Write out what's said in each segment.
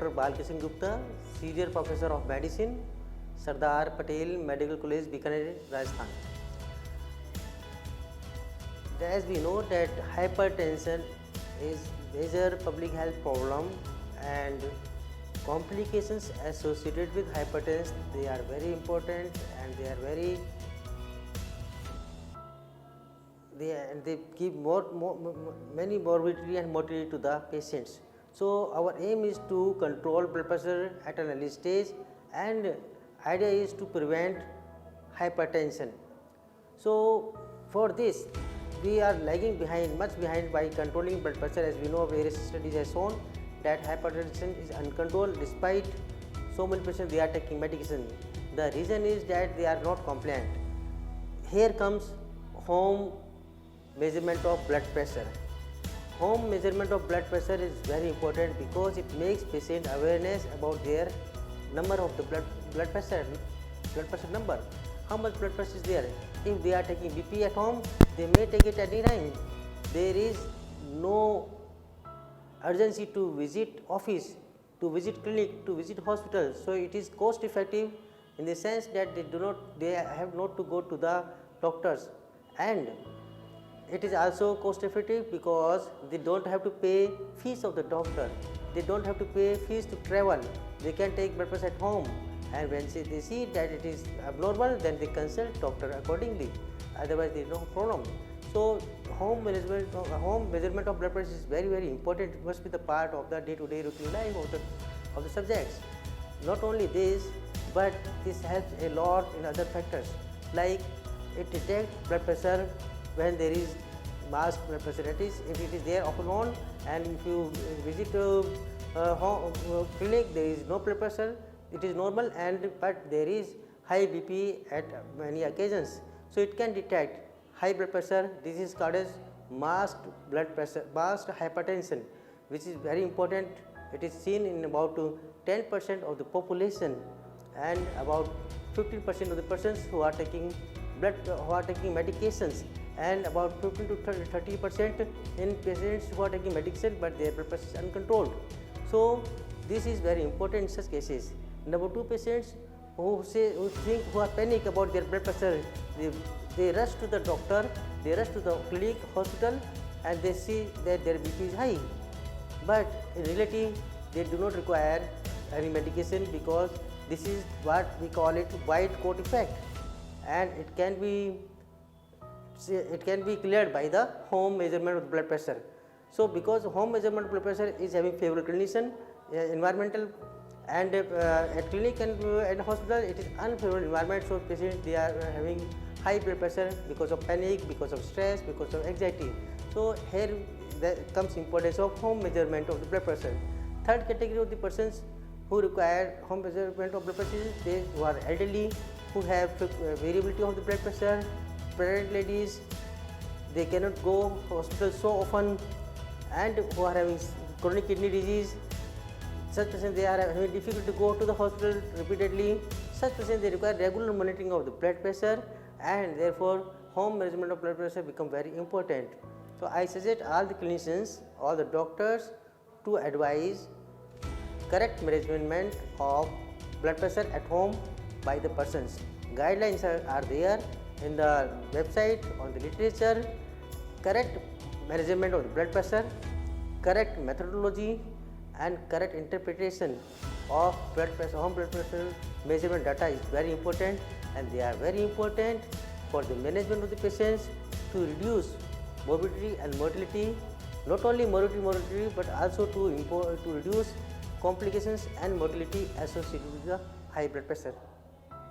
Dr. Balkishan Gupta, Senior Professor of Medicine, Sardar Patel Medical College, Bikaner, Rajasthan. As we know that hypertension is major public health problem, and complications associated with hypertension, they are very important, and they give many morbidity and mortality to the patients. So our aim is to control blood pressure at an early stage, and idea is to prevent hypertension. So for this we are lagging behind, much behind by controlling blood pressure. As we know, various studies have shown that hypertension is uncontrolled despite so many patients they are taking medication. The reason is that they are not compliant. Here comes home measurement of blood pressure. Home measurement of blood pressure is very important because it makes patient awareness about their number of the blood pressure number. How much blood pressure is there? If they are taking BP at home, they may take it at any time. There is no urgency to visit office, to visit clinic, to visit hospital. So it is cost effective in the sense that they have not to go to the doctors, and it is also cost effective because they don't have to pay fees of the doctor, they don't have to pay fees to travel, they can take blood pressure at home, and when they see that it is abnormal, then they consult doctor accordingly, otherwise there is no problem. So home measurement of blood pressure is very, very important. It must be the part of the day-to-day routine life of the subjects. Not only this, but this helps a lot in other factors, like it detects blood pressure when there is masked blood pressure, that is, if it is there off and on, and if you visit clinic, there is no blood pressure, it is normal, but there is high BP at many occasions. So it can detect high blood pressure. This is called as masked blood pressure, masked hypertension, which is very important. It is seen in about 10% of the population, and about 15% of the persons who are taking medications, and about 15 to 30% in patients who are taking medication but their blood pressure is uncontrolled. So this is very important in such cases. Number 2, patients who are panic about their blood pressure, they rush to the doctor, they rush to the clinic, hospital, and they see that their BP is high. But in reality, they do not require any medication because this is what we call it white coat effect, and it can be cleared by the home measurement of blood pressure. So because home measurement of blood pressure is having favorable condition, environmental, and at clinic and hospital it is unfavorable environment, so patients they are having high blood pressure because of panic, because of stress, because of anxiety. So here comes importance of home measurement of the blood pressure. Third category of the persons who require home measurement of blood pressure is they who are elderly, who have variability of the blood pressure, pregnant ladies, they cannot go to hospital so often, and who are having chronic kidney disease. Such patients they are having difficulty to go to the hospital repeatedly. Such patients they require regular monitoring of the blood pressure, and therefore home measurement of blood pressure become very important. So I suggest all the clinicians, all the doctors to advise correct measurement of blood pressure at home by the persons. Guidelines are there in the website, on the literature. Correct measurement of the blood pressure, correct methodology, and correct interpretation of home blood pressure measurement data is very important, and they are very important for the management of the patients to reduce morbidity and mortality, not only morbidity but also to reduce complications and mortality associated with the high blood pressure.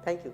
Thank you.